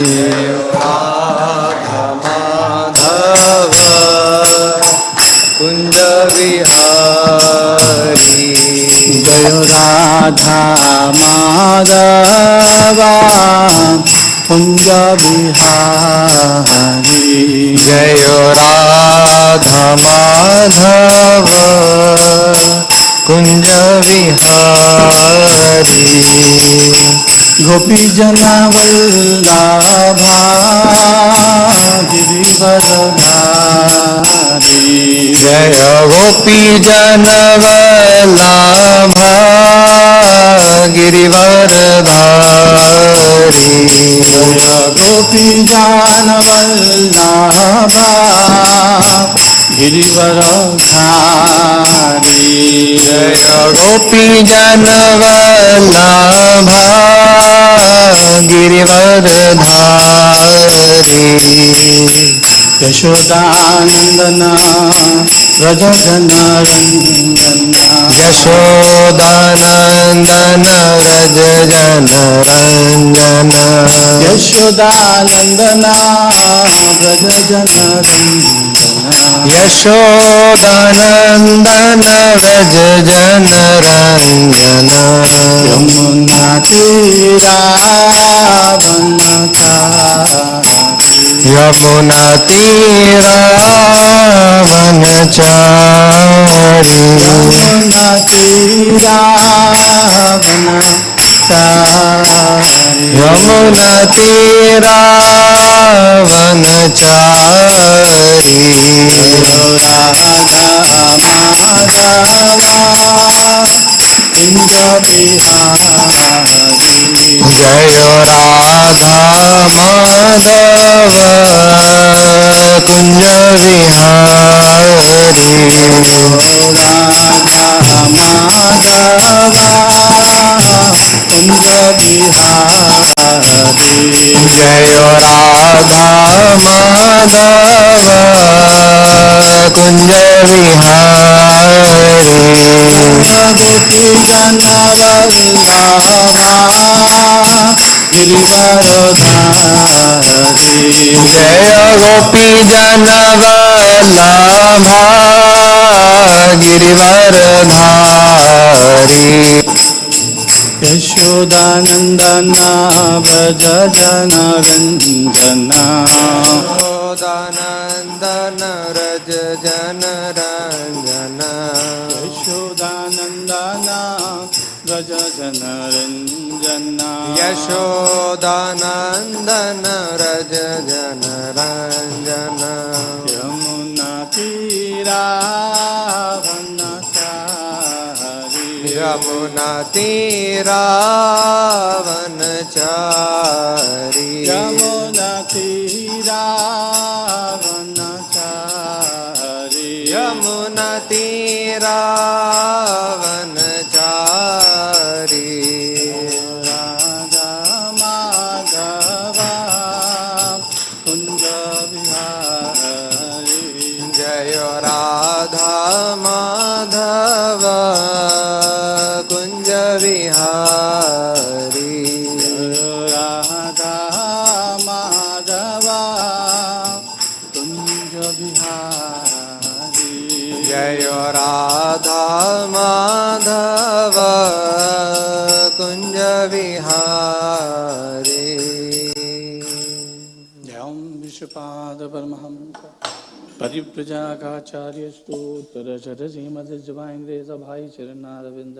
जय राधा माधव कुंज विहारी जय राधा माधव कुंज विहारी जय राधा माधव कुंज विहारी गोपी जना वल्लभा गिरिवरधारी जय गोपी जन वल्लभा गिरिवरधारी जय गोपी जन वल्लभा गिरिवरधारी जय गोपी जन वल्लभा गिरिवरधारी यशोदानंदन व्रज जन रंजन यशोदानंदन व्रज जन रंजन यशोदानंदन व्रज जन रंजन यशोदानंदन व्रज जन रंजन यमुना तीरावनचारी यमुना तीरावनचारी यमुना तीरावनचारी यमुना तीरावनचारी राधा माधवा कुंज विहारी जय राधा माधव कुंज विहारी राधा माधवा कुंज विहारी जय राधा माधव कुंज विहारी गोपी जन वल्लभा गिरिवरधारी जय गोपी जन वल्लभा गिरिवरधारी यशोदानंदन व्रज जन रंजन यशोदानंदन व्रज जन रंजन यशोदानंदन व्रज जन रंजन यशोदानंदन व्रज जन रंजन यमुना तीरावनचारी यमुना तीरावनचारी यमुना तीरावनचारी यमुना तीरावनचारी राधा माधवा कुंज विहारी जय राधा माधव कुंज विहारी राधा माधवा कुंज विहारी जय राधा माधव कुंज विहारी जयं विश्वपाद परमहंस परिव्रजाकाचार्य स्तोत्र श्रीमद् भाई चरणारविंद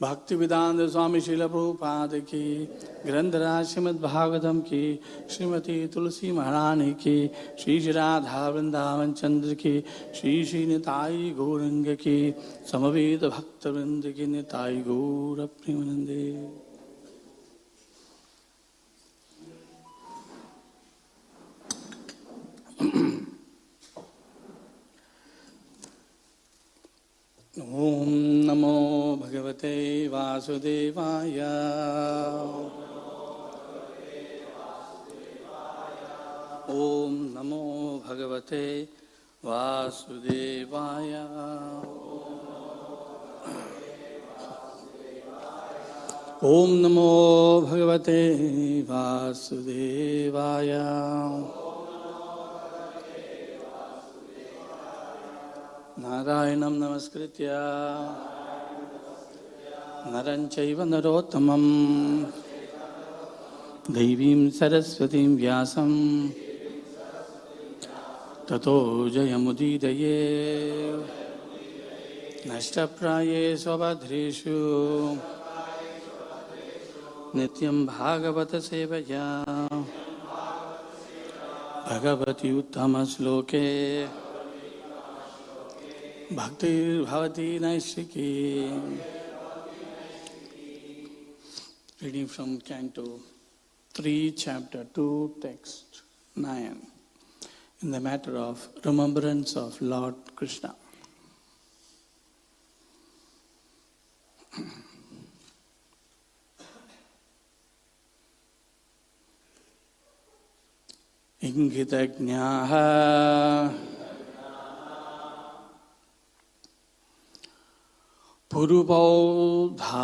भक्ति वेदांत स्वामी श्रील प्रभुपाद की ग्रंथराज श्रीमद् भागवतम की श्रीमती तुलसी महारानी की श्री राधा वृंदावन चंद्र की श्री निताई गौरंग की समवेत भक्तवृंद की निताई गौर प्रेमानंदे। ओम नमो भगवते वासुदेवाय ओम नमो भगवते वासुदेवाय Om Namo Bhagavate Vasudevaya. Narayanam Namaskritya Naranchaiva Narottamam Devim Saraswatim Vyasam Tato Jayamudidaye Nashtapraye Svabhadreshu Nityam Bhagavata Sevaya Bhagavati Uttama Sloke Bhaktir Bhavati Naishiki. Reading from Canto 3, Chapter 2, Text 9, in the matter of remembrance of Lord Krishna. Ingitagnaha Purubodhaha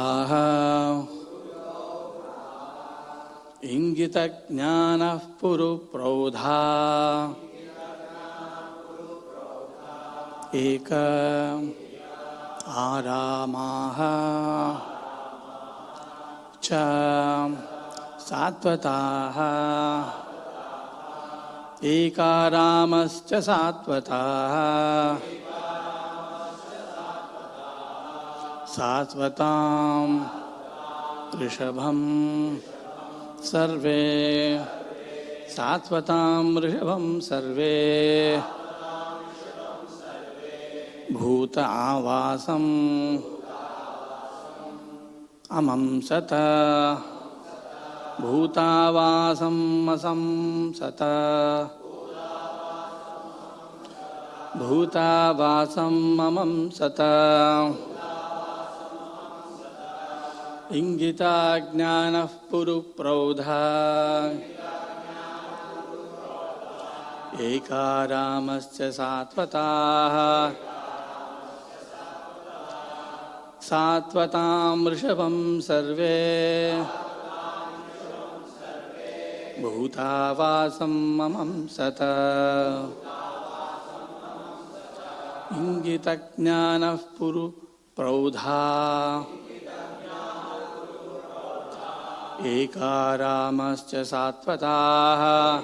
Ingitagnyana Purupraudha Eka Aramaha Cha Satvataha Ekaramascha Satvataha Satvatam Rishabham Sarve Satvatam Rishabham Sarve Bhuta Avasam Amam Sata Bhutavasam Asam Sata Bhutavasam Amam Sata Ingita Jnana Purupraudha Ekaramascha Satvataha Satvatam Rishabham Sarve Bhutavasam Mamam Sata Ingita Jnana Purupraudha Ekaramascha Satvataha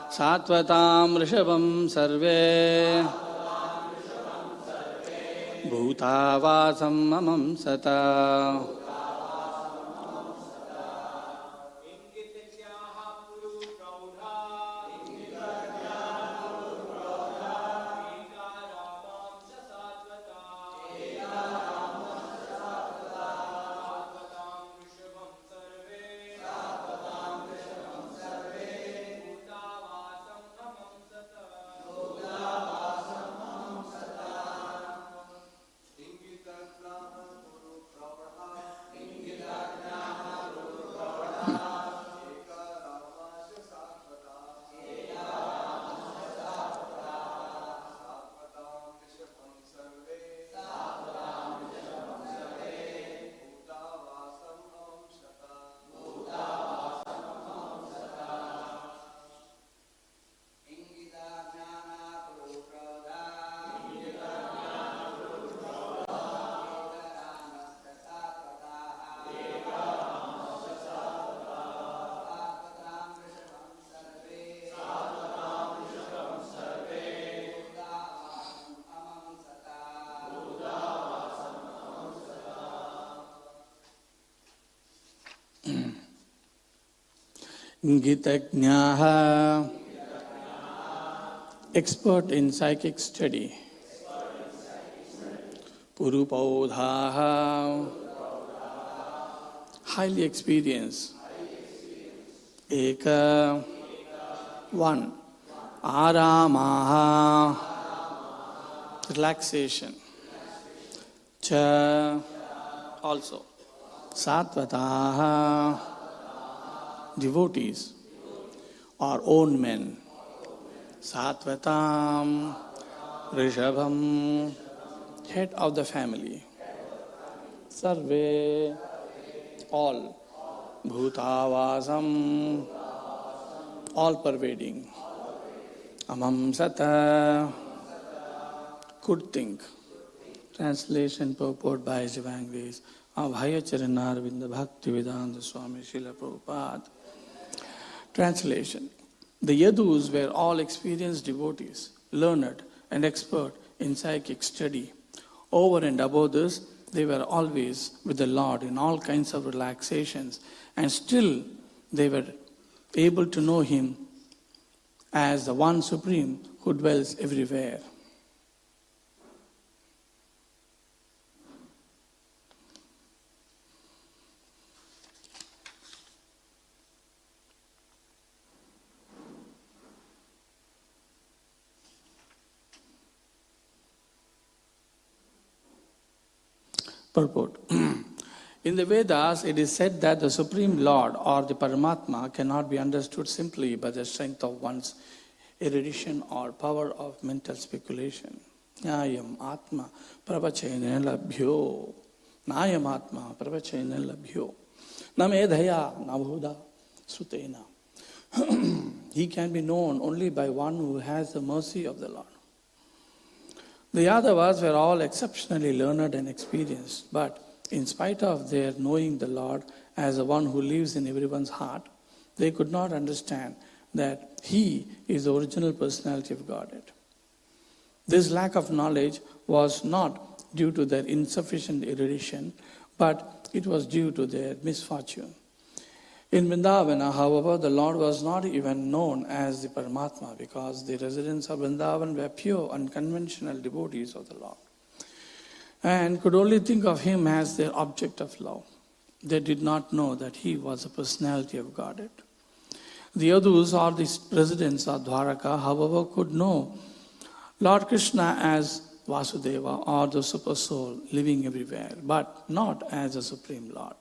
Satvatam Rishabham Sarve Bhutavasam Mamam Sata Gitagnaha, expert in psychic study. Purupaudhaha, highly experienced. Eka, one. Aramaha, relaxation. Cha, also. Satvataha, devotees or own men. Satvatam, Rishabham, head of the family. Sarve, all. Bhutavasam, all pervading. Amam Sata, could think. Translation purport by His Divine Grace of Higher Charanarvinda Bhaktivedanta Swami Srila Prabhupada. Translation. The Yadus were all experienced devotees, learned and expert in psychic study. Over and above this, they were always with the Lord in all kinds of relaxations, and still they were able to know Him as the One Supreme who dwells everywhere. Purport. In the Vedas, it is said that the Supreme Lord or the Paramatma cannot be understood simply by the strength of one's erudition or power of mental speculation. Nyayam Atma Pravachena Labhyo. Nyayam Atma Pravachena Labhyo. Namedhaya Nabhuda Sutena. He can be known only by one who has the mercy of the Lord. The Yadavas were all exceptionally learned and experienced, but in spite of their knowing the Lord as the one who lives in everyone's heart, they could not understand that He is the original personality of Godhead. This lack of knowledge was not due to their insufficient erudition, but it was due to their misfortune. In Vrindavana, however, the Lord was not even known as the Paramatma because the residents of Vrindavan were pure, unconventional devotees of the Lord and could only think of Him as their object of love. They did not know that He was the personality of Godhead. The Yadus, or the residents of Dwaraka, however, could know Lord Krishna as Vasudeva, or the Super Soul living everywhere, but not as the Supreme Lord.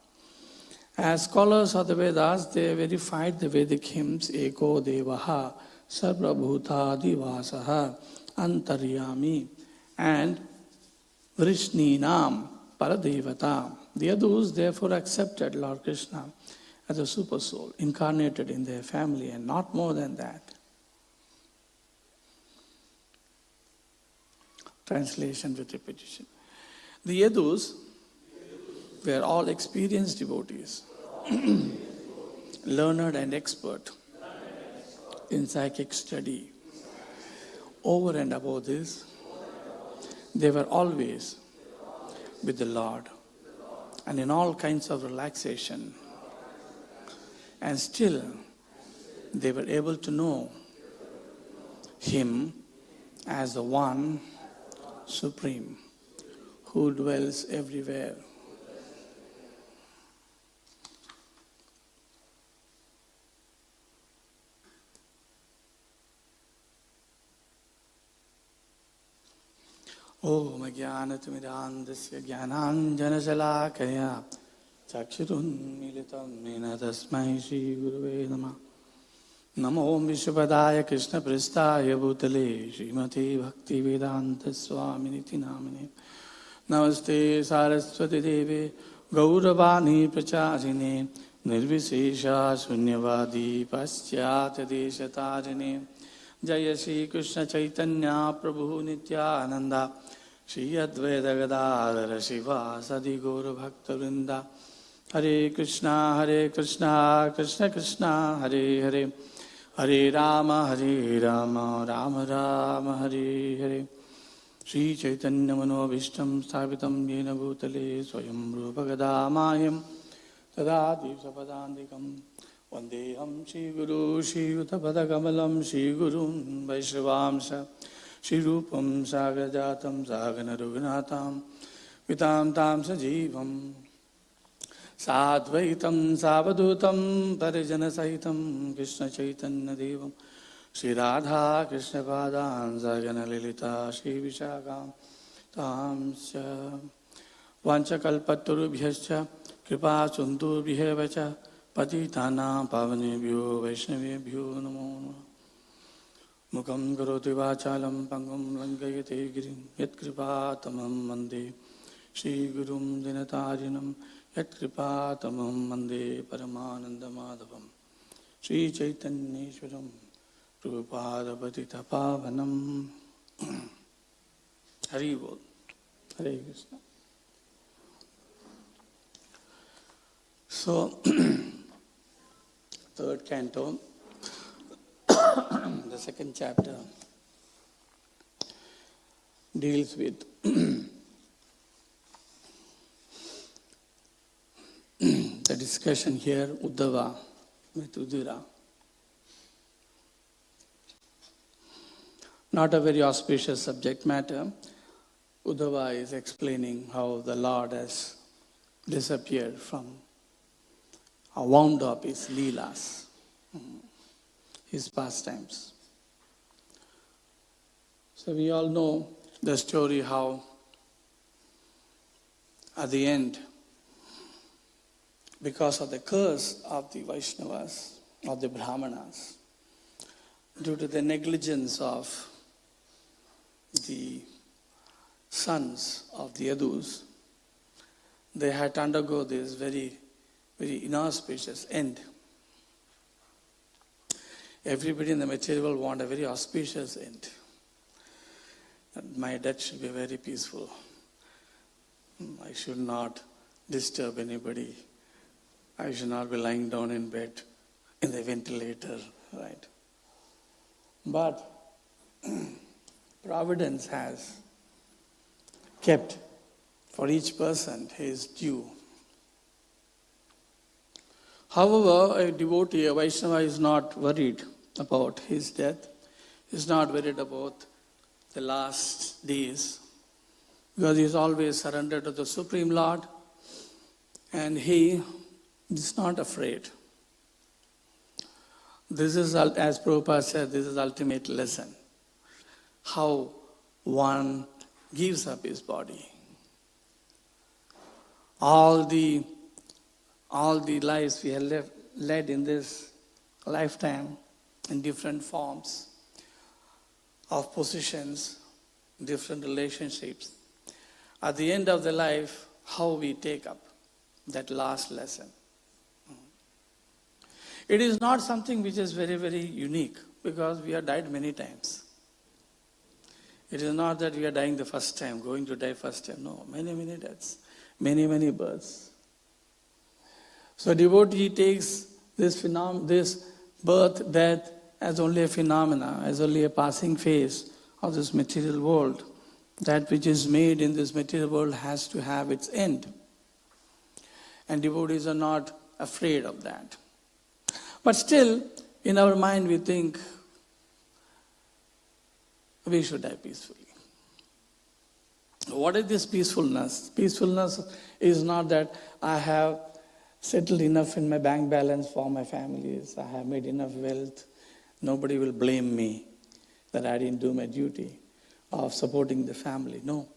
As scholars of the Vedas, they verified the Vedic hymns Eko Devaha, Sarvabhuta Divasaha, Antaryami, and Vrishninam Paradevata. The Yadus therefore accepted Lord Krishna as a super soul incarnated in their family, and not more than that. Translation with repetition. The Yadus were all experienced devotees, learned and expert in psychic study. Over and above this, they were always with the Lord and in all kinds of relaxation, and still they were able to know Him as the One Supreme who dwells everywhere. Om Jnanatimirandasya Jnananjanashalakaya Chakshurunmilitam Mena Tasmai Shri Gurave Namah. Namo Vishwapadaya Krishna Pristaya Bhutale Srimati Bhakti Vedanta Swaminiti Namine. Namaste Saraswati Devi Gauravani Pracharine Nirvisesha Sunyavadi Paschatya Deshatarine. Jaya Shri Krishna Chaitanya Prabhu Nityananda Shri Advaita Gadadhara Shiva Sadi Gaura Bhakta Vrinda. Hare Krishna Krishna Krishna Hare Hare Hare Rama Rama Rama Hare Hare. Shri Chaitanya Manobhishtam Sthapitam Yena Bhutale Swayam Rupa Gadamayam Tada Divsapadandikam Vandeham Shri Guru Shri Uttapada Kamalam Shri Gurun Vaishnavamsa Shri Rupam Sagrajatam Sagana Rughunatham Vitam Tam Sajivam Sadvaitam Savadutam Parijana Sahitam Krishna Chaitanya Devam Shri Radha Krishna Padan Sagana Lilita Shri Vishakam Tamsya Vanchakalpaturubhyascha Kripa Sundubhyevacha Patitana Pavanebhyo Vaishnavebhyo Namo Mukam Karoti Vachalam Pangam Langayate Girim Yat Kripa Tamam Mande Shri Gurum Dinatarinam Yat Kripatamam Mande Paramananda Madhavam Shri Chaitanyeshwaram Prabhupada Patita Pavanam. Hari Bol. Hare Krishna. So, third canto, the second chapter, deals with the discussion here, Uddhava with Udira. Not a very auspicious subject matter. Uddhava is explaining how the Lord has disappeared from, or wound up his leelas, his pastimes. So we all know the story how at the end, because of the curse of the Vaishnavas, of the Brahmanas, due to the negligence of the sons of the Yadus, they had to undergo this very, very inauspicious end. Everybody in the material world want a very auspicious end. My death should be very peaceful. I should not disturb anybody. I should not be lying down in bed in the ventilator, right? But Providence has kept for each person his due. However, a devotee, a Vaishnava, is not worried about his death. He is not worried about the last days, because he is always surrendered to the Supreme Lord, and he is not afraid. This is, as Prabhupada said, this is ultimate lesson. How one gives up his body. All the lives we have led in this lifetime in different forms of positions, different relationships. At the end of the life, how we take up that last lesson. It is not something which is very, very unique, because we have died many times. It is not that we are dying the first time, going to die first time. No, many, many deaths, many, many births. So devotee takes this birth, death as only a phenomena, as only a passing phase of this material world. That which is made in this material world has to have its end. And devotees are not afraid of that. But still, in our mind we think we should die peacefully. What is this peacefulness? Peacefulness is not that I have settled enough in my bank balance for my families, I have made enough wealth, nobody will blame me that I didn't do my duty of supporting the family. No.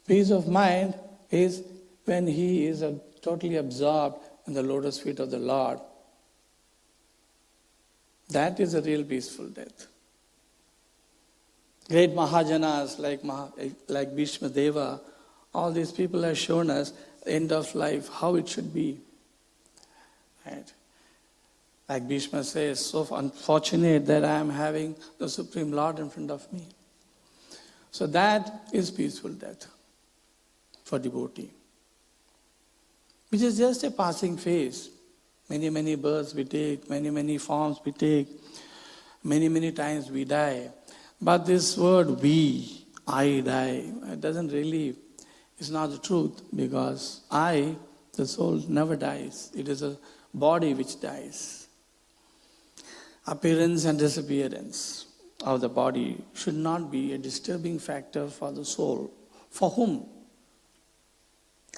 Peace of mind is when he is totally absorbed in the lotus feet of the Lord. That is a real peaceful death. Great Mahajanas like Bhishma Deva, all these people have shown us end of life, how it should be. Right? Like Bhishma says, so unfortunate that I am having the Supreme Lord in front of me. So that is peaceful death for devotee. Which is just a passing phase. Many, many births we take, many, many forms we take, many, many times we die. But this word we, I die, it doesn't really, it's not the truth, because I, the soul, never dies. It is a body which dies. Appearance and disappearance of the body should not be a disturbing factor for the soul. For whom?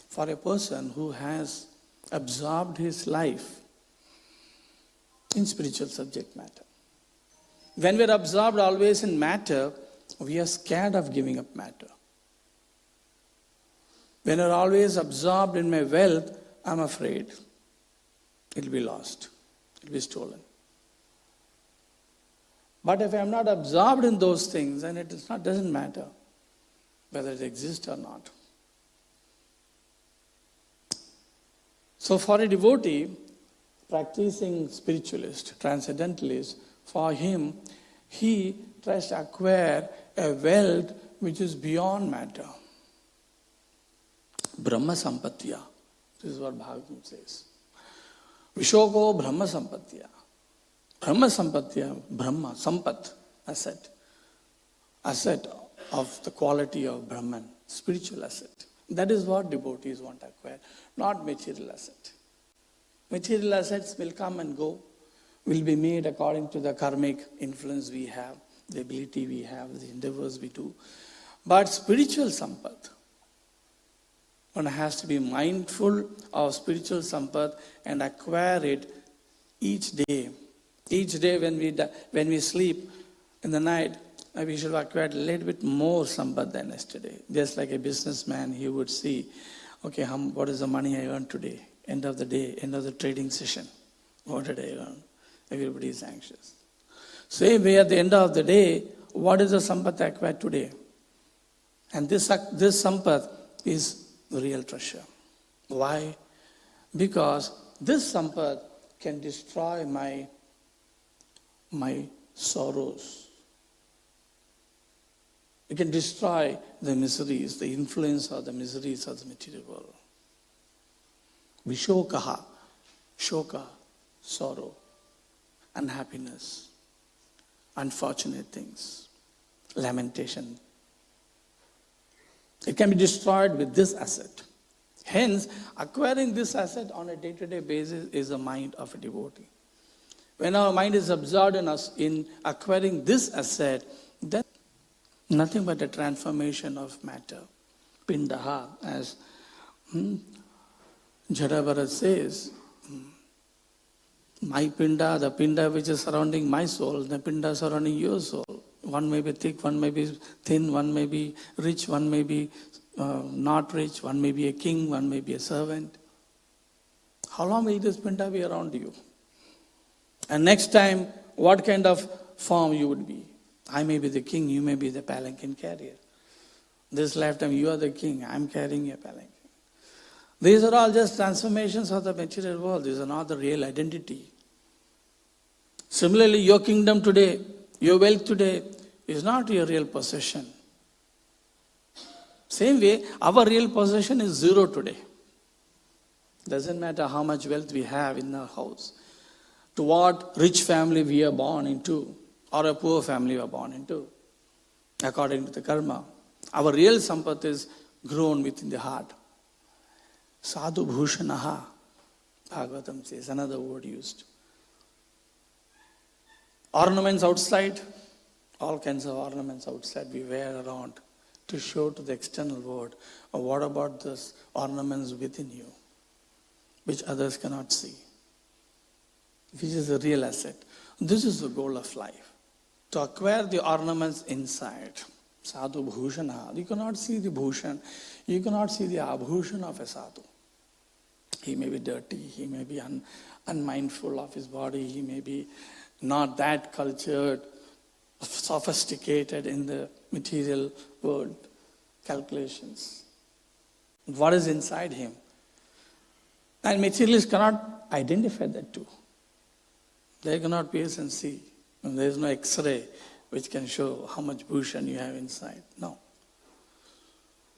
For a person who has absorbed his life in spiritual subject matter. When we are absorbed always in matter, we are scared of giving up matter. When I'm always absorbed in my wealth, I'm afraid it will be lost, it will be stolen. But if I'm not absorbed in those things, then it doesn't matter whether it exists or not. So for a devotee, practicing spiritualist, transcendentalist, for him, he tries to acquire a wealth which is beyond matter. Brahma Sampatya. This is what Bhagavatam says. Vishoko Brahma Sampatya. Brahma Sampatya, Brahma, Sampat, asset. Asset of the quality of Brahman, spiritual asset. That is what devotees want to acquire, not material asset. Material assets will come and go, will be made according to the karmic influence we have, the ability we have, the endeavors we do. But spiritual sampat, one has to be mindful of spiritual sampat and acquire it each day. Each day when we sleep in the night, we should acquire a little bit more sampat than yesterday. Just like a businessman, he would see, okay, what is the money I earned today? End of the day, end of the trading session. What did I earn? Everybody is anxious. Same way at the end of the day, what is the sampat I acquired today? And this sampat is the real treasure. Why? Because this sampat can destroy my sorrows. It can destroy the miseries, the influence of the miseries of the material world. Vishokaha, shoka, sorrow, unhappiness, unfortunate things, lamentation. It can be destroyed with this asset. Hence, acquiring this asset on a day-to-day basis is the mind of a devotee. When our mind is absorbed in us in acquiring this asset, then nothing but a transformation of matter. Pindaha, as Jadabharat says, my pinda, the pinda which is surrounding my soul, the pinda surrounding your soul. One may be thick, one may be thin, one may be rich, one may be not rich, one may be a king, one may be a servant. How long will this pinda be around you? And next time, what kind of form you would be? I may be the king, you may be the palanquin carrier. This lifetime, you are the king, I am carrying a palanquin. These are all just transformations of the material world. These are not the real identity. Similarly, your kingdom today, your wealth today is not your real possession. Same way, our real possession is zero today. Doesn't matter how much wealth we have in our house, to what rich family we are born into, or a poor family we are born into, according to the karma. Our real sampat is grown within the heart. Sadhu bhushanaha, Bhagavatam says, another word used. Ornaments outside, all kinds of ornaments outside we wear around to show to the external world. Or what about those ornaments within you, which others cannot see? Which is the real asset. This is the goal of life. To acquire the ornaments inside. Sadhu bhushanaha. You cannot see the bhushan. You cannot see the abhushan of a sadhu. He may be dirty, he may be unmindful of his body, he may be not that cultured, sophisticated in the material world calculations. What is inside him? And materialists cannot identify that too. They cannot pierce and see. And there is no X-ray which can show how much bhushan you have inside. No.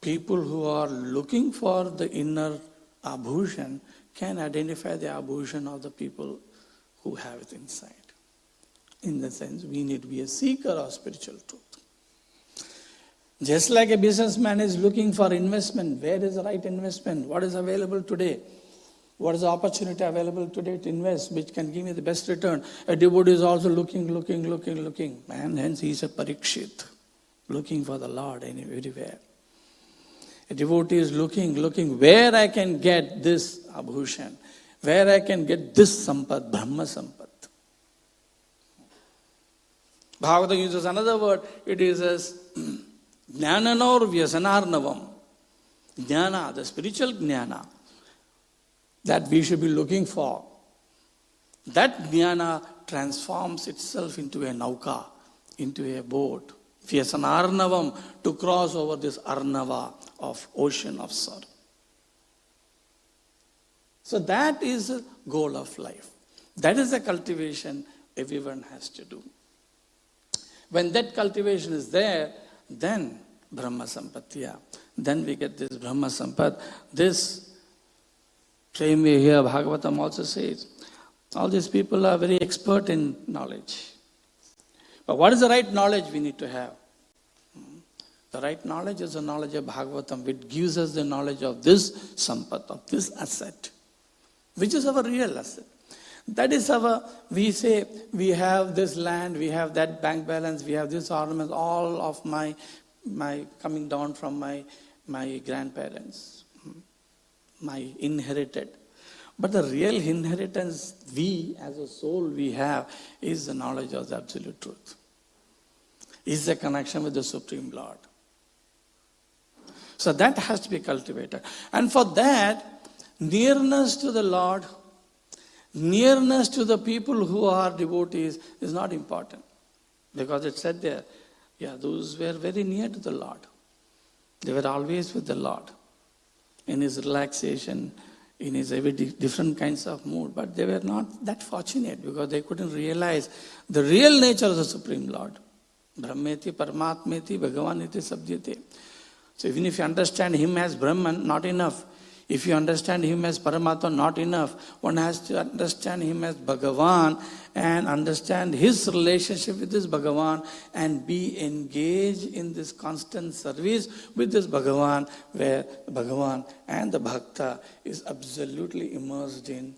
People who are looking for the inner abhushan can identify the abhushan of the people who have it inside. In the sense, we need to be a seeker of spiritual truth. Just like a businessman is looking for investment, where is the right investment? What is available today? What is the opportunity available today to invest, which can give me the best return? A devotee is also looking. Man, hence he is a parikshit, looking for the Lord everywhere. A devotee is looking, where I can get this abhushan, where I can get this sampat, Brahma sampat. Bhagavatam uses another word, it is as jnananor vyasanarnavam. Jnana, the spiritual jnana, that we should be looking for. That jnana transforms itself into a nauka, into a boat. Vyasanarnavam, to cross over this arnava of ocean of sorrow. So that is the goal of life. That is the cultivation everyone has to do. When that cultivation is there, then Brahma Sampatya. Then we get this Brahma Sampat. This same way here, Bhagavatam also says, all these people are very expert in knowledge. But what is the right knowledge we need to have? The right knowledge is the knowledge of Bhagavatam, which gives us the knowledge of this Sampat, of this asset, which is our real asset. That is we say, we have this land, we have that bank balance, we have this ornament, all of my coming down from my grandparents, my inherited. But the real inheritance we as a soul we have is the knowledge of the absolute truth. Is the connection with the Supreme Lord. So that has to be cultivated. And for that, nearness to the Lord, nearness to the people who are devotees is not important. Because it said there, those were very near to the Lord. They were always with the Lord. In his relaxation, in his every different kinds of mood. But they were not that fortunate because they couldn't realize the real nature of the Supreme Lord. Brahmeti, Paramatmeti, Bhagavaniti, Sabdyate. So even if you understand him as Brahman, not enough. If you understand him as Paramatma, not enough. One has to understand him as Bhagavan and understand his relationship with this Bhagavan and be engaged in this constant service with this Bhagavan, where the Bhagavan and the Bhakta is absolutely immersed in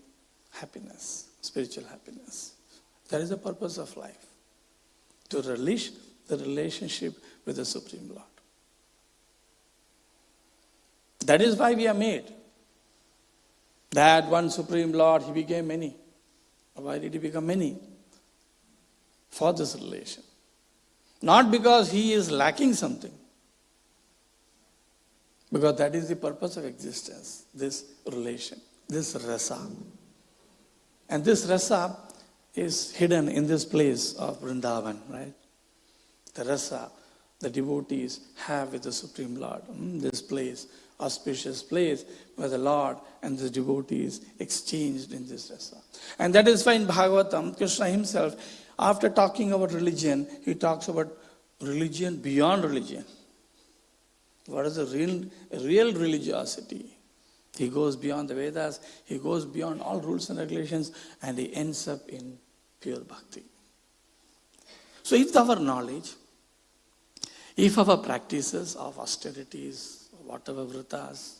happiness, spiritual happiness. That is the purpose of life. To relish the relationship with the Supreme Lord. That is why we are made. That one Supreme Lord, he became many. Why did he become many? For this relation. Not because he is lacking something. Because that is the purpose of existence. This relation. This rasa. And this rasa is hidden in this place of Vrindavan, right? The rasa, the devotees have with the Supreme Lord. This place, auspicious place where the Lord and the devotees exchanged in this rasa. And that is why in Bhagavatam, Krishna himself, after talking about religion, he talks about religion beyond religion. What is the real religiosity? He goes beyond the Vedas, he goes beyond all rules and regulations, and he ends up in pure bhakti. So if our knowledge, if our practices of austerities, whatever vritas,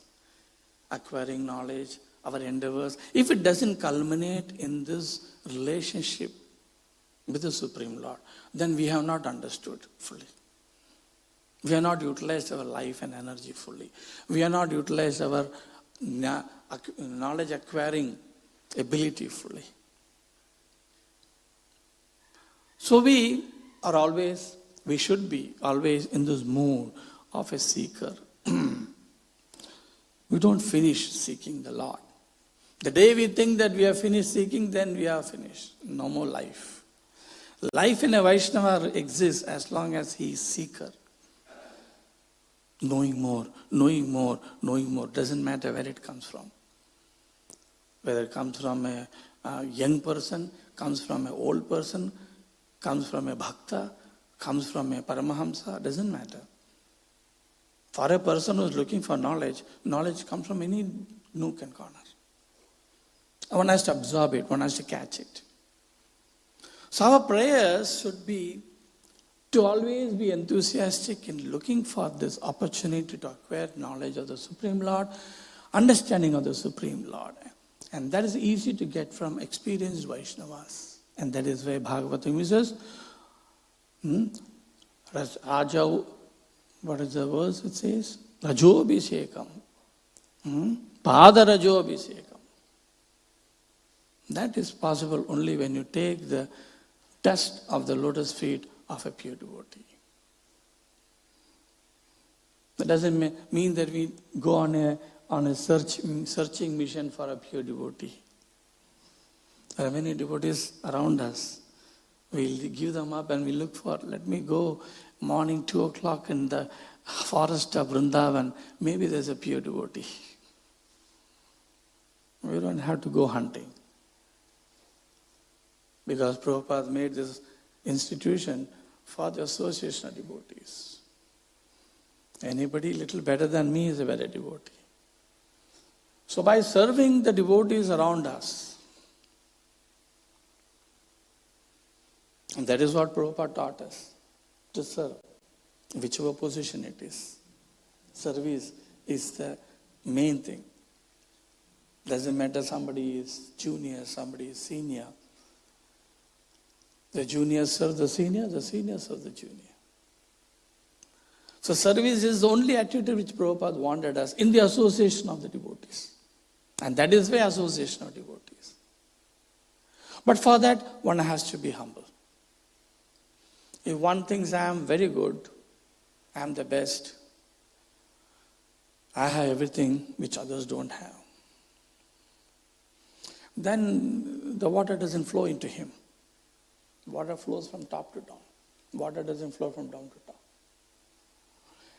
acquiring knowledge, our endeavors, if it doesn't culminate in this relationship with the Supreme Lord, then we have not understood fully. We have not utilized our life and energy fully. We have not utilized our knowledge acquiring ability fully. So we should be always in this mood of a seeker. We don't finish seeking the Lord. The day we think that we have finished seeking, then we are finished. No more life. Life in a Vaishnava exists as long as he is seeker. Knowing more, knowing more, knowing more. Doesn't matter where it comes from. Whether it comes from a young person, comes from an old person, comes from a bhakta, comes from a paramahamsa, doesn't matter. For a person who is looking for knowledge, knowledge comes from any nook and corner. One has to absorb it, one has to catch it. So our prayers should be to always be enthusiastic in looking for this opportunity to acquire knowledge of the Supreme Lord, understanding of the Supreme Lord. And that is easy to get from experienced Vaishnavas. And that is why Bhagavatam says, Raja, what is the verse it says? Rajo Abhishekam. Pada Rajo Abhishekam. That is possible only when you take the dust of the lotus feet of a pure devotee. That doesn't mean that we go on a searching mission for a pure devotee. There are many devotees around us. We'll give them up and we look for, let me go morning 2 o'clock in the forest of Vrindavan. Maybe there's a pure devotee. We don't have to go hunting. Because Prabhupada made this institution for the association of devotees. Anybody little better than me is a better devotee. So by serving the devotees around us, and that is what Prabhupada taught us, to serve, whichever position it is. Service is the main thing. Doesn't matter somebody is junior, somebody is senior. The juniors serve the seniors serve the junior. So service is the only attitude which Prabhupada wanted us in the association of the devotees. And that is the association of devotees. But for that, one has to be humble. If one thinks I am very good, I am the best, I have everything which others don't have, then the water doesn't flow into him. Water flows from top to down. Water doesn't flow from down to top.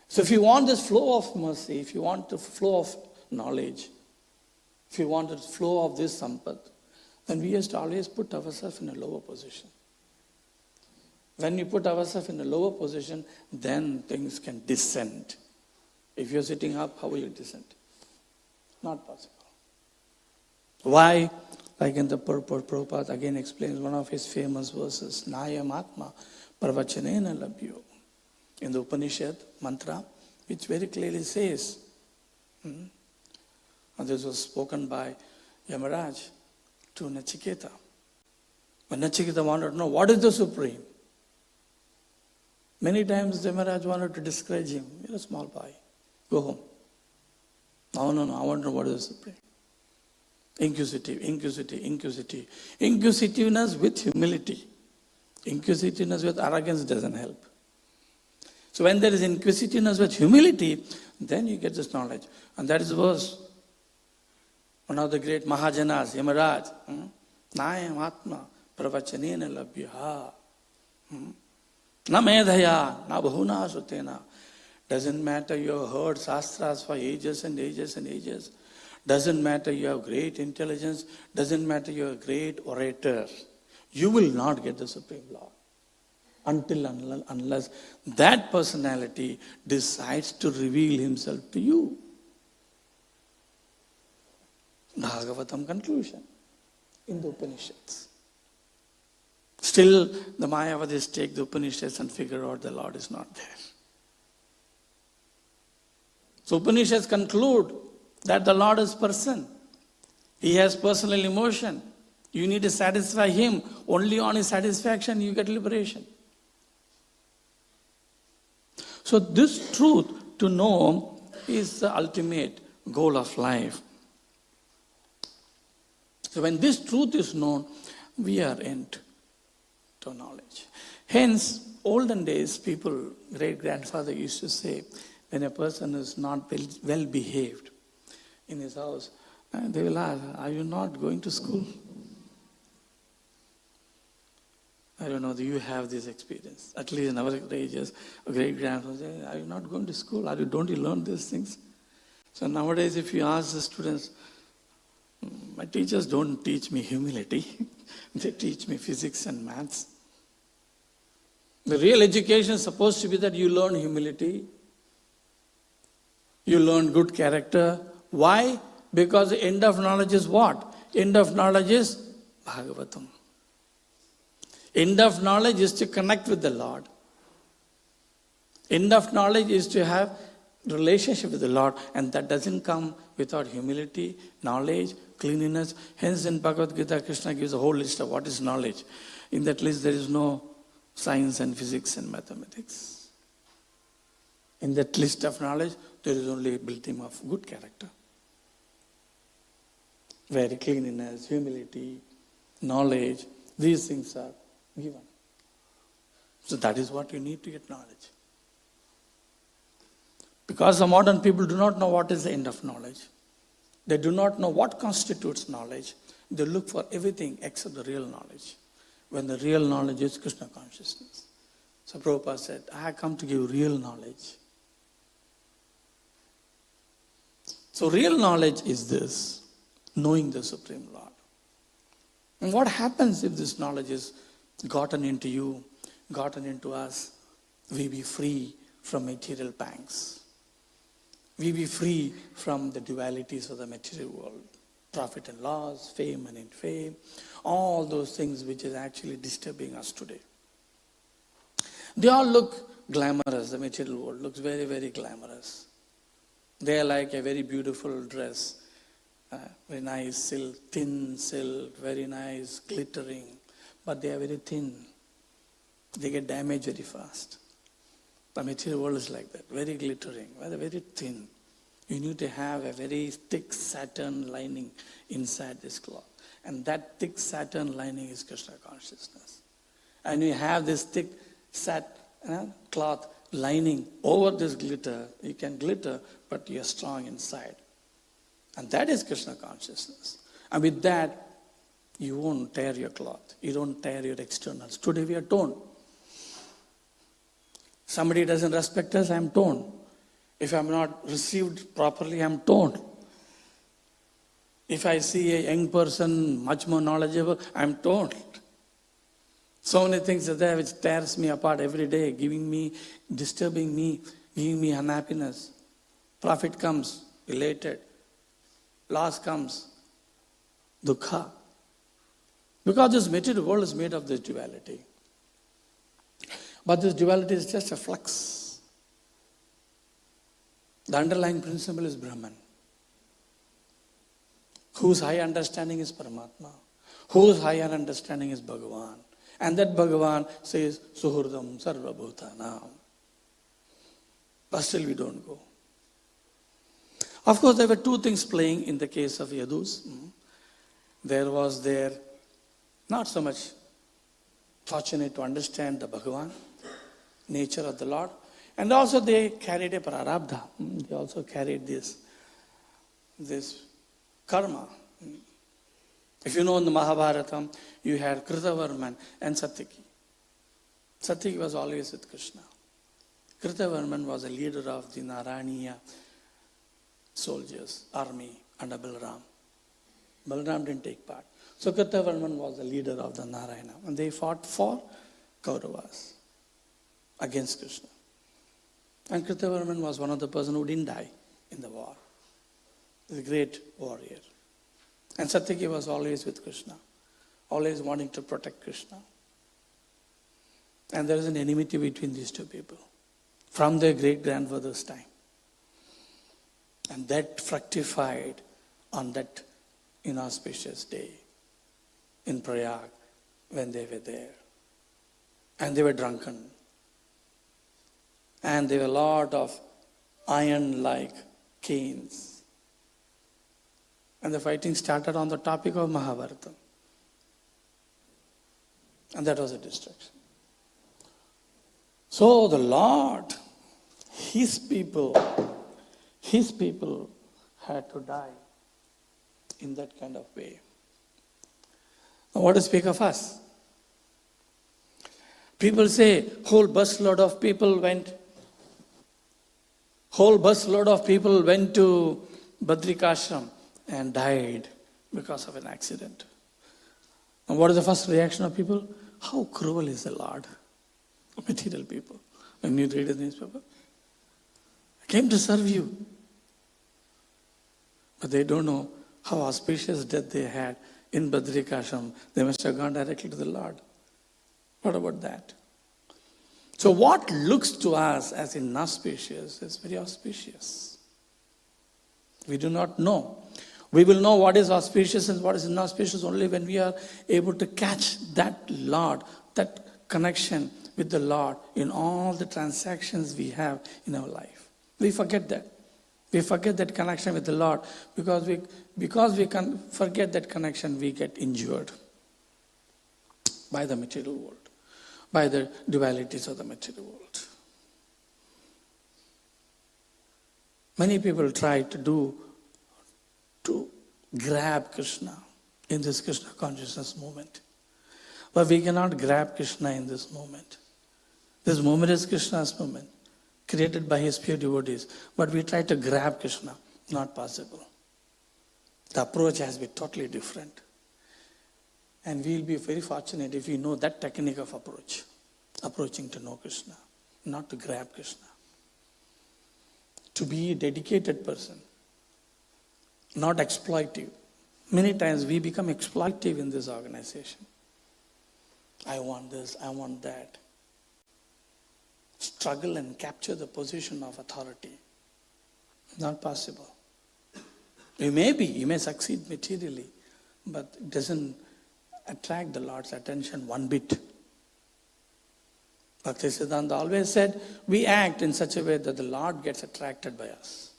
So if you want this flow of mercy, if you want the flow of knowledge, if you want the flow of this sampath, then we have to always put ourselves in a lower position. When we put ourselves in a lower position, then things can descend. If you're sitting up, how will you descend? Not possible. Why? Like in the purport, Prabhupada again explains one of his famous verses, Nayam Atma Pravachanena Labhyo. In the Upanishad mantra, which very clearly says, and this was spoken by Yamaraj to Nachiketa. When Nachiketa wanted to know what is the Supreme, many times Yamaraj wanted to discourage him. You're a small boy, go home. No, I want to know what is the Supreme. Inquisitiveness with humility. Inquisitiveness with arrogance doesn't help. So when there is inquisitiveness with humility, then you get this knowledge. And that is the verse. One of the great Mahajanas, Yamaraj. Nayam Atma Pravachanena Labhya. Na medhaya, na bahuna sutena. Doesn't matter you have heard shastras for ages and ages and ages. Doesn't matter you have great intelligence. Doesn't matter you are a great orator. You will not get the Supreme Lord unless that personality decides to reveal himself to you. Bhagavatam conclusion in the Upanishads. Still, the Mayavadis take the Upanishads and figure out the Lord is not there. So Upanishads conclude that the Lord is person. He has personal emotion. You need to satisfy him. Only on his satisfaction you get liberation. So this truth to know is the ultimate goal of life. So when this truth is known, we are into knowledge. Hence, olden days people, great-grandfather used to say, when a person is not well behaved in his house, they will ask, are you not going to school? I don't know, do you have this experience? At least in our ages, a great-grandfather says, are you not going to school? Don't you learn these things? So nowadays, if you ask the students, my teachers don't teach me humility. They teach me physics and maths. The real education is supposed to be that you learn humility. You learn good character. Why? Because the end of knowledge is what? End of knowledge is Bhagavatam. End of knowledge is to connect with the Lord. End of knowledge is to have relationship with the Lord, and that doesn't come without humility, knowledge, cleanliness. Hence in Bhagavad Gita, Krishna gives a whole list of what is knowledge. In that list, there is no science and physics and mathematics. In that list of knowledge, there is only a building of good character. Where cleanliness, humility, knowledge, these things are given. So that is what you need to get knowledge. Because the modern people do not know what is the end of knowledge. They do not know what constitutes knowledge. They look for everything except the real knowledge. When the real knowledge is Krishna consciousness. So Prabhupada said, I have come to give real knowledge. So real knowledge is this. knowing the Supreme Lord. And what happens if this knowledge is gotten into you, gotten into us? We be free from material pangs. We be free from the dualities of the material world. Profit and loss, fame and infame, all those things which is actually disturbing us today. They all look glamorous. The material world looks very, very glamorous. They are like a very beautiful dress, very nice silk, thin silk, very nice, glittering, but they are very thin. They get damaged very fast. The material world is like that, very glittering, very thin. You need to have a very thick satin lining inside this cloth. And that thick satin lining is Krishna consciousness. And you have this thick cloth lining over this glitter. You can glitter, but you're strong inside. And that is Krishna consciousness. And with that, you won't tear your cloth. You don't tear your externals. Today we are torn. Somebody doesn't respect us, I'm torn. If I'm not received properly, I'm torn. If I see a young person much more knowledgeable, I'm torn. So many things are there which tears me apart every day, disturbing me, giving me unhappiness. Profit comes, elated. Loss comes, dukkha. Because this material world is made of this duality. But this duality is just a flux. The underlying principle is Brahman, whose higher understanding is Paramatma, whose higher understanding is Bhagavan. And that Bhagavan says, Suhurdam Sarva Bhutanam. But still we don't go. Of course, there were two things playing in the case of Yadus. There was their not so much fortunate to understand the Bhagavan, nature of the Lord. And also they carried a prarabdha. They also carried this karma. If you know in the Mahabharata, you had Kritavarman and Satyaki. Satyaki was always with Krishna. Kritavarman was a leader of the Naraniya soldiers, army under Balaram. Balaram didn't take part. So Kritavarman was the leader of the Narayana. And they fought for Kauravas against Krishna. And Kritavarman was one of the person who didn't die in the war. He's a great warrior. And Satyaki was always with Krishna, always wanting to protect Krishna. And there is an enmity between these two people from their great-grandfather's time. And that fructified on that inauspicious day in Prayag when they were there. And they were drunken. And there were a lot of iron-like canes. And the fighting started on the topic of Mahabharata. And that was a distraction. So the Lord, His people had to die in that kind of way. Now what to speak of us? People say whole busload of people went to Badrikashram and died because of an accident. And what is the first reaction of people? How cruel is the Lord? Material people. When you read the newspaper, I came to serve you. But they don't know how auspicious death they had in Badrikashram. They must have gone directly to the Lord. What about that? So what looks to us as inauspicious is very auspicious. We do not know. We will know what is auspicious and what is inauspicious only when we are able to catch that Lord, that connection with the Lord in all the transactions we have in our life. We forget that. We forget that connection with the Lord because we can forget that connection, we get injured by the material world, by the dualities of the material world. Many people try to grab Krishna in this Krishna consciousness moment. But we cannot grab Krishna in this moment. This moment is Krishna's moment, created by His pure devotees. But we try to grab Krishna. Not possible. The approach has to be totally different. And we'll be very fortunate if we know that technique of approach. Approaching to know Krishna, not to grab Krishna. To be a dedicated person, not exploitive. Many times we become exploitive in this organization. I want this, I want that. Struggle and capture the position of authority. Not possible. You may succeed materially, but it doesn't attract the Lord's attention one bit. Bhaktisiddhanta always said, we act in such a way that the Lord gets attracted by us.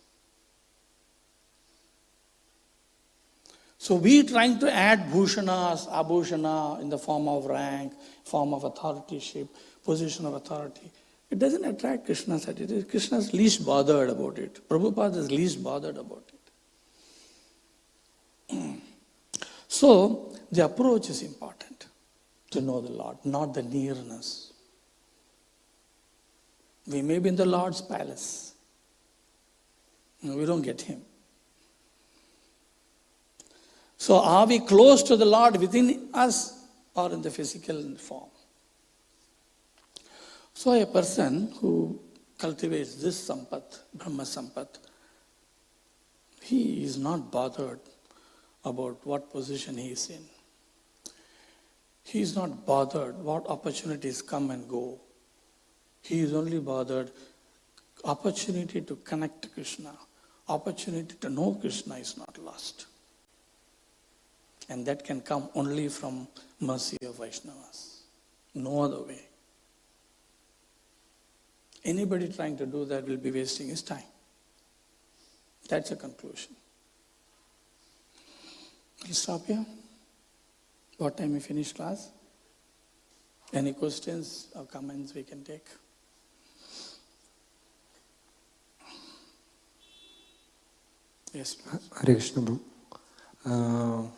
So we trying to add bhushanas, abhushana in the form of rank, form of authorship, position of authority. It doesn't attract Krishna's attention. Krishna's least bothered about it. Prabhupada is least bothered about it. So the approach is important to know the Lord, not the nearness. We may be in the Lord's palace. We don't get Him. So are we close to the Lord within us or in the physical form? So a person who cultivates this sampat, Brahma sampat, he is not bothered about what position he is in. He is not bothered what opportunities come and go. He is only bothered opportunity to connect to Krishna, opportunity to know Krishna is not lost. And that can come only from mercy of Vaishnavas. No other way. Anybody trying to do that will be wasting his time. That's a conclusion. We'll stop here. What time we finish class? Any questions or comments we can take? Yes, please. Hare Krishna, Prabhu.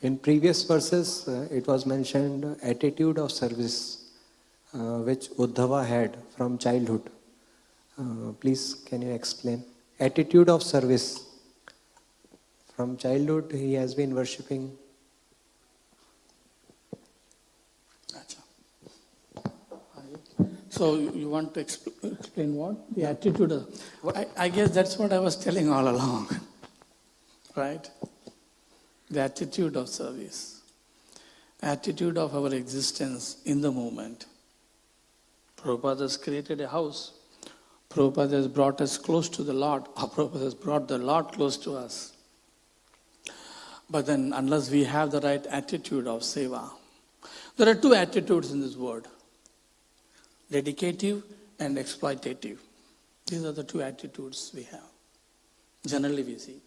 In previous verses, it was mentioned attitude of service, which Uddhava had from childhood. Please, can you explain? Attitude of service. From childhood, he has been worshipping. So you want to explain what? The attitude of... I guess that's what I was telling all along. Right? The attitude of service. Attitude of our existence in the moment. Prabhupada has created a house. Prabhupada has brought us close to the Lord. Prabhupada has brought the Lord close to us. But then unless we have the right attitude of seva, there are two attitudes in this world. Dedicative and exploitative. These are the two attitudes we have. Generally we see.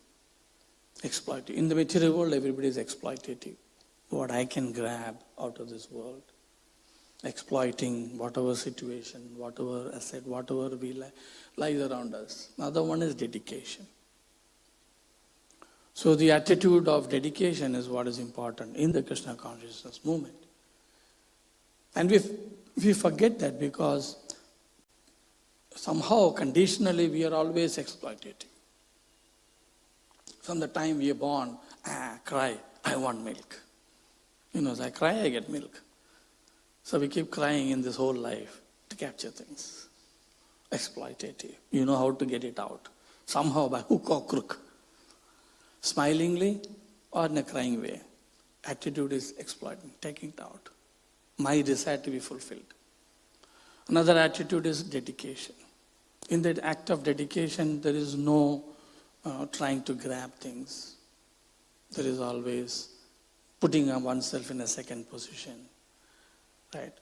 Exploitative. In the material world, everybody is exploitative. What I can grab out of this world. Exploiting whatever situation, whatever asset, whatever lies around us. Another one is dedication. So the attitude of dedication is what is important in the Krishna consciousness movement. And we forget that because somehow conditionally we are always exploitative. From the time we are born, cry, I want milk. As I cry, I get milk. So we keep crying in this whole life to capture things. Exploitative. You know how to get it out. Somehow by hook or crook. Smilingly or in a crying way. Attitude is exploiting, taking it out. My desire to be fulfilled. Another attitude is dedication. In that act of dedication, there is no trying to grab things. There is always putting oneself in a second position. Right?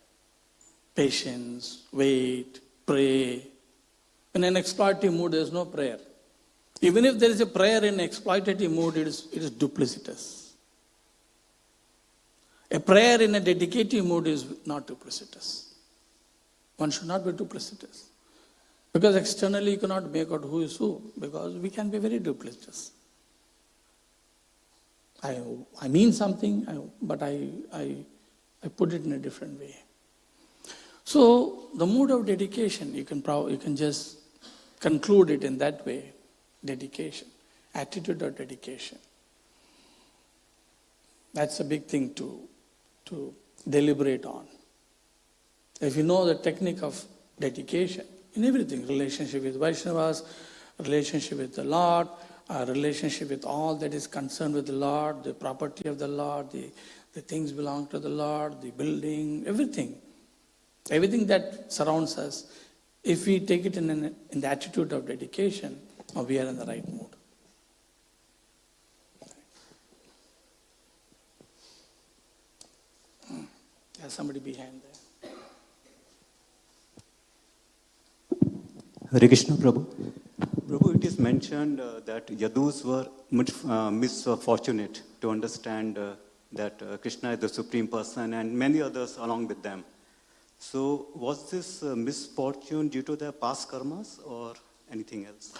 Patience, wait, pray. In an exploitative mood, there is no prayer. Even if there is a prayer in exploitative mood, it is duplicitous. A prayer in a dedicative mood is not duplicitous. One should not be duplicitous. Because externally you cannot make out who is who, because we can be very duplicitous. I mean something, but I put it in a different way. So the mood of dedication, you can just conclude it in that way. Dedication, attitude of dedication. That's a big thing to deliberate on. If you know the technique of dedication in everything, relationship with Vaishnavas, relationship with the Lord, relationship with all that is concerned with the Lord, the property of the Lord, the things belong to the Lord, the building, everything that surrounds us, if we take it in the attitude of dedication, we are in the right mood. There's somebody behind there. Hare Krishna, Prabhu. Prabhu, it is mentioned that Yadus were much misfortunate to understand that Krishna is the Supreme Person and many others along with them. So was this misfortune due to their past karmas or anything else?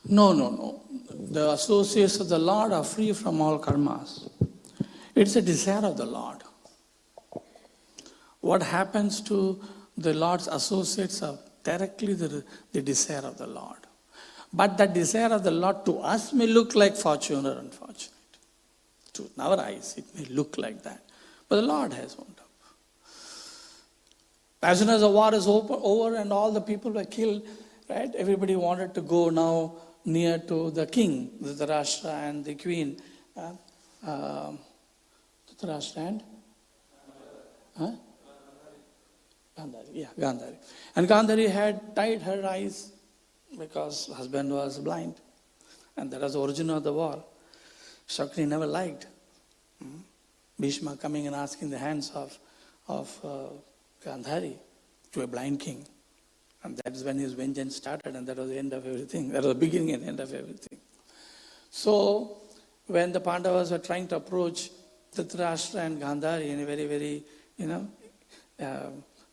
No. The associates of the Lord are free from all karmas. It's a desire of the Lord. What happens to the Lord's associates are directly the desire of the Lord. But the desire of the Lord to us may look like fortune or unfortunate. To our eyes, it may look like that. But the Lord has wound up. As soon as the war is over and all the people were killed, right? Everybody wanted to go now near to the king, Dhritarashtra and the queen. Dhritarashtra and? Gandhari. And Gandhari had tied her eyes because husband was blind. And that was the origin of the war. Shakuni never liked Bhishma coming and asking the hands of Gandhari to a blind king. And that is when his vengeance started, and that was the end of everything. That was the beginning and end of everything. So, when the Pandavas were trying to approach Dhritarashtra and Gandhari in a very, very,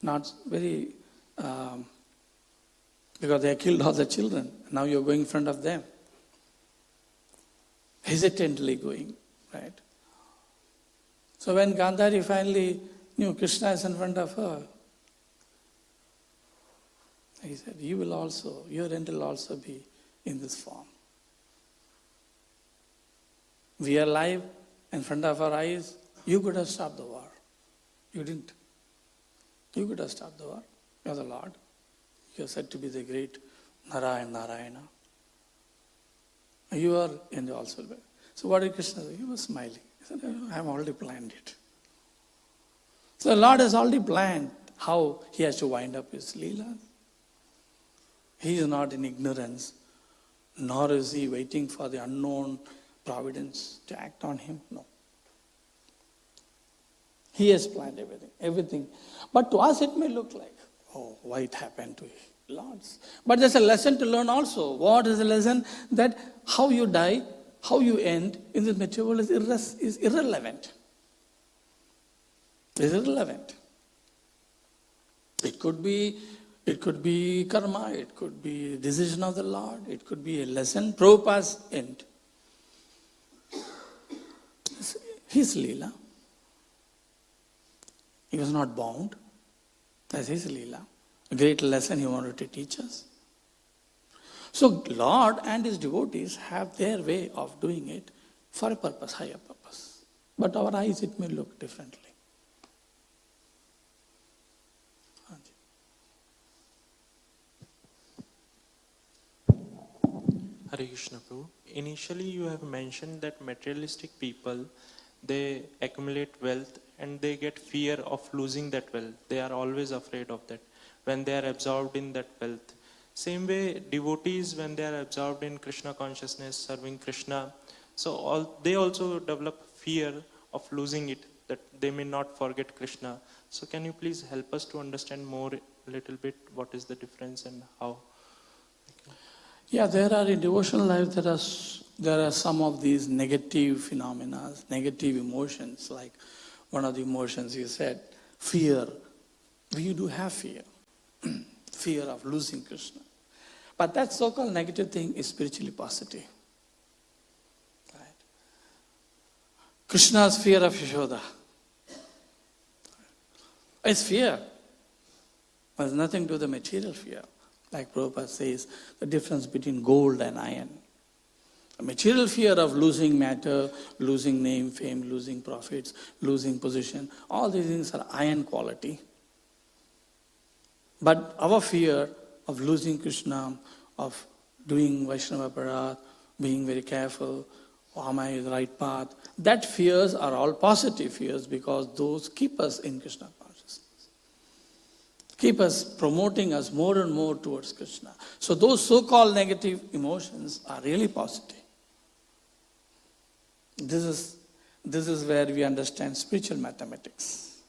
not very, because they killed all the children. Now you're going in front of them. Hesitantly going, right? So when Gandhari finally knew Krishna is in front of her, he said, your end will also be in this form. We are alive in front of our eyes. You could have stopped the war. You didn't. You could have stopped the war. You are the Lord. You are said to be the great Narayana. You are in the also. So what did Krishna say? He was smiling. He said, I have already planned it. So the Lord has already planned how he has to wind up his Leela. He is not in ignorance, nor is he waiting for the unknown providence to act on him. No. He has planned everything. But to us it may look like, oh, why it happened to Lords. But there's a lesson to learn also. What is the lesson? That how you die, how you end in this material world is irrelevant. It's irrelevant. It could be karma, it could be decision of the Lord, it could be a lesson. Prabhupada's end. His Leela. He was not bound. That's his Leela. A great lesson he wanted to teach us. So Lord and his devotees have their way of doing it for a purpose, higher purpose. But our eyes, it may look differently. Hare Krishna Prabhu. Initially you have mentioned that materialistic people, they accumulate wealth and they get fear of losing that wealth. They are always afraid of that when they are absorbed in that wealth. Same way devotees, when they are absorbed in Krishna consciousness, serving Krishna, so they also develop fear of losing it, that they may not forget Krishna. So can you please help us to understand more a little bit what is the difference and how? Yeah, there are in devotional life, there are some of these negative phenomena, negative emotions, like one of the emotions you said, fear. We do have fear. Fear of losing Krishna. But that so-called negative thing is spiritually positive. Right? Krishna's fear of Yashoda. It's fear. It has nothing to do with the material fear. Like Prabhupada says, the difference between gold and iron. A material fear of losing matter, losing name, fame, losing profits, losing position, all these things are iron quality. But our fear of losing Krishna, of doing Vaishnava Parat, being very careful, am I in the right path, that fears are all positive fears because those keep us in Krishna consciousness. Keep us promoting us more and more towards Krishna. So those so-called negative emotions are really positive. This is where we understand spiritual mathematics.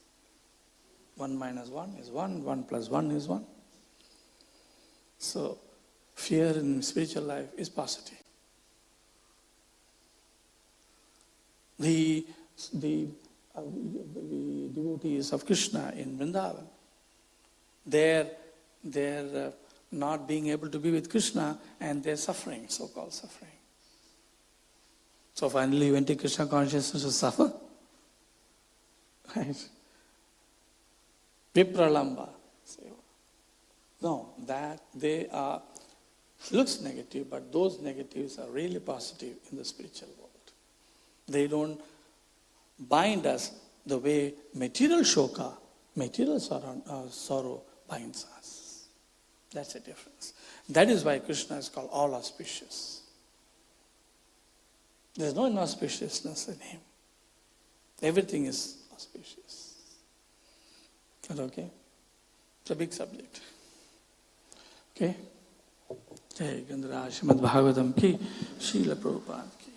1 minus 1 is 1, 1 plus 1 is 1. So fear in spiritual life is positive. The devotees of Krishna in Vrindavan, they're not being able to be with Krishna and they're suffering, so-called suffering. So finally you went to Krishna consciousness to suffer? Right? Vipralamba. No, that they are, looks negative, but those negatives are really positive in the spiritual world. They don't bind us the way material shoka, material sorrow binds us. That's the difference. That is why Krishna is called all auspicious. There's no inauspiciousness in him. Everything is auspicious. Is that okay? It's a big subject. Okay? Jai Gandhara Srimad Bhagavatam ki, Srila Prabhupada ki.